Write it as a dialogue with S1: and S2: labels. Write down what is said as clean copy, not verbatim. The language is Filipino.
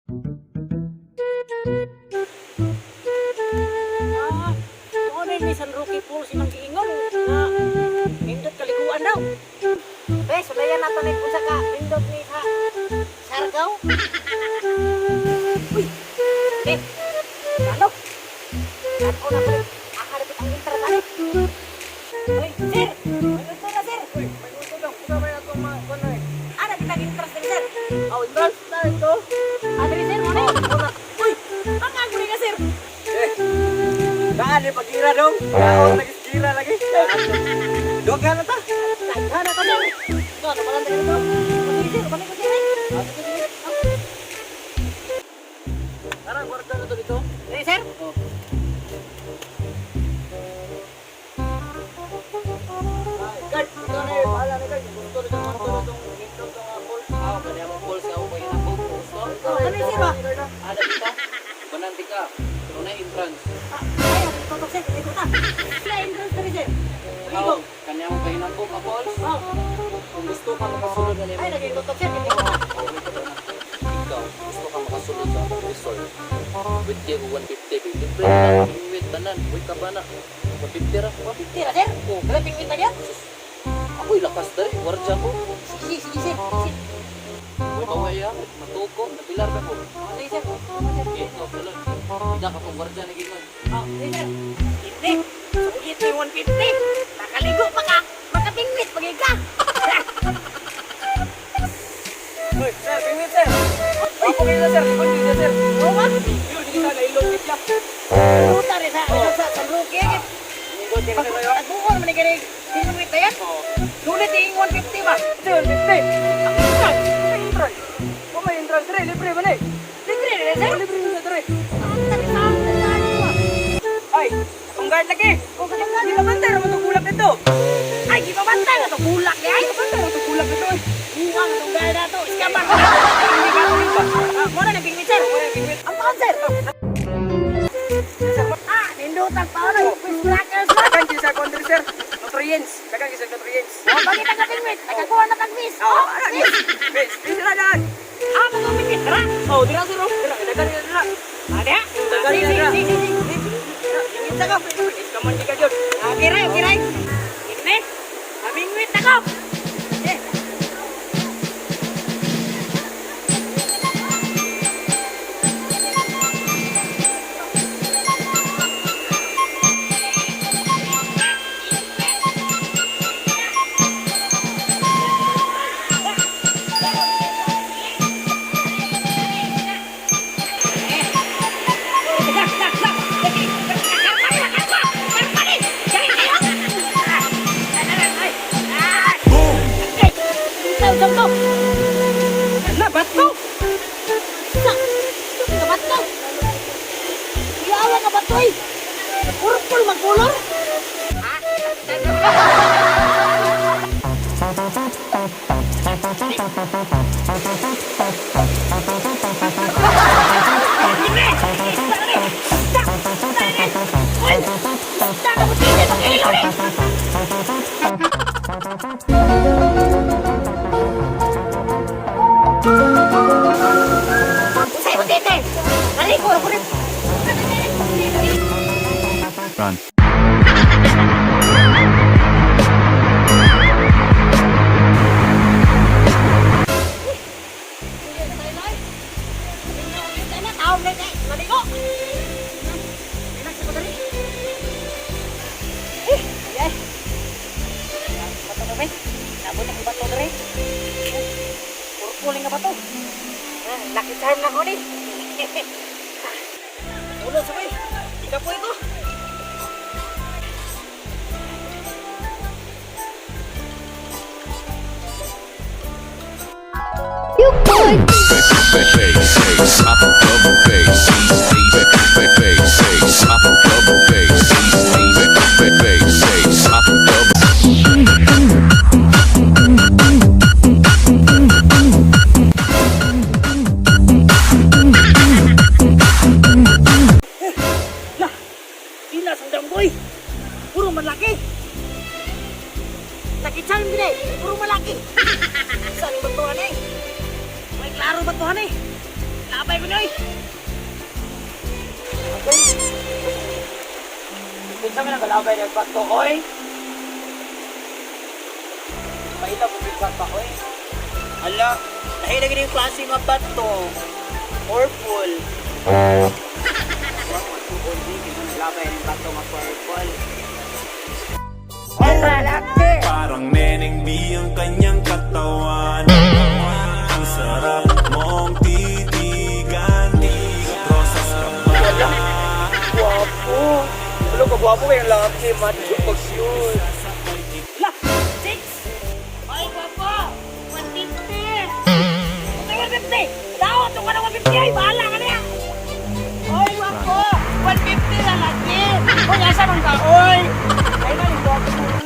S1: Ano ni San Roque Pool si Mang Giingon na nindot kaliguan daw. Bes, sulayan nato ni kung saka nindot ni sa Sargaw. Uy, eh, ano? Ako na pala, akaharapit ang internet ani. Uy, sir, manuto na sir.
S2: Uy, may gusto daw. Kuha ba yung akong mga kuno eh?
S1: Ano kita interest ni sir?
S2: Oh, interest na ito.
S1: Ano ni sir mo na? Uy, ang agri ka sir.
S2: Eh, daan eh, pag-ira dong. Yaon, nag-ira lagi. Dog ka na ta.
S1: Ano ka sir? Ito, ano pala tayo ito? Pag-iri sir, balik ko sir eh.
S2: Tara, guarda na to dito.
S1: Hey sir.
S2: Oh. Guard, ikaw na eh. Bahala na guard. Gusto na itong manto na itong intro itong call.
S3: Ah, kanya mo calls ako kay ako. Gusto?
S1: Ano ni sir ba?
S3: Ada kita. Bananti ka. Pero na entrance.
S1: Ay, ang tutok sir, ikot na. Sila entrance ka rin sir.
S3: Ako, kanya mo kay nako ka calls.
S1: Oh.
S3: Kung gusto ka makasulod na
S1: Ay, naging tutok sir, ikot na.
S3: ikaw, gusto ka makasulod sa resort. With you, 150. Libre na. Wait, tanan. Wait ka ba na? 150 ra.
S1: 150 na sir. Wala tingin na yan.
S3: Ako'y lakas dahil. Wardya ko.
S1: Sige, sige sir. Sige.
S3: Bawaya. Matuko. Napilar ka ko.
S1: Sige sir.
S3: Okay, ikaw pala. Tidak ako wardya na gino'n.
S1: Oh, sige sir. Hindi. Sugit mo 150. Nakaligo pa ka. Makapingwit, pagay ka.
S2: Uy, sir, pingwit sir. Ako kayo na sir. Kung hindi na sir.
S1: Oo ba?
S2: Yun, hindi ka nailog siya.
S1: Puta rin sa San Roque.
S2: Ingot din ka kayo.
S1: At buon man ni pingwit na yan. Sulit yung 150 ba?
S2: Ito yun, 50. Ang entrance. May entrance. Kung may entrance, sir, libre ba na eh?
S1: Libre rin sir.
S2: Libre na sir.
S1: Ang tabi-tabi na tayo ba?
S2: Ay, kung guard lagi.
S1: Kung kanang
S2: Hindi pa bantay naman itong kulak nito.
S1: ay, di ba bantay na ito? Bulak niya ay.
S2: Bantay naman itong kulak nito eh.
S1: Buwang itong gaya na ito. Iskaman. Hindi ka ulit ba? Muna na pingwit sir. Ang taon sir. Nindutan pa ako na. Quiz crackers na.
S2: Dagan siya sa country sir. Nutrients. Dagan siya sa nutrients.
S1: O, bakit nagka-pingwit? Nagkakuha na kag-quiz.
S2: Oh, ano ni? Bes, bes na daan.
S1: Mag-pingwit. Tara.
S2: Oh, dira sir. Dira, dagan niya dira.
S1: Ada?
S2: Dagan niya dira.
S1: Sige.
S2: Ingit ka. Kaman di ka dyan.
S1: Kiray. Pingwit. Pingwit ako. Bato! Sa bato! Iyawa ka bato eh! Purple magkulor!
S4: Run.
S1: Laki charm lang ko ni.
S2: Ulo, sabay. Ika po ito.
S5: You could.
S4: Bass, up double bass, bass, up double bass, bass, up double.
S1: Sila sang damboy. Puro malaki. Laki charm gini. Puro malaki. Saan yung batuhan eh? May klaro batuhan eh. ko na eh.
S2: Okay. Minsan ka nagalabay ng bato, oy. Mahilap mo yung bato, oy.
S1: Ala, dahil lagi yung klase nga bato. Purple.
S2: Nagalabay ng bato nga purple.
S1: Ay, lalaki.
S5: Parang Neneng B ang kanyang katawan. Ang sarap mong titigan. Rosas ka ba?
S2: Guwapo. Wala ka guwapo kayong lalaki, macho pag yun.
S1: La, 6. Ay, papa. 150. 150. Daw, ito ka na 150 ay. Bahala ka na yan. Ay, wapo. 150 lalaki. Kung nasa man ka, oy. Ay, na yung guwapo mo.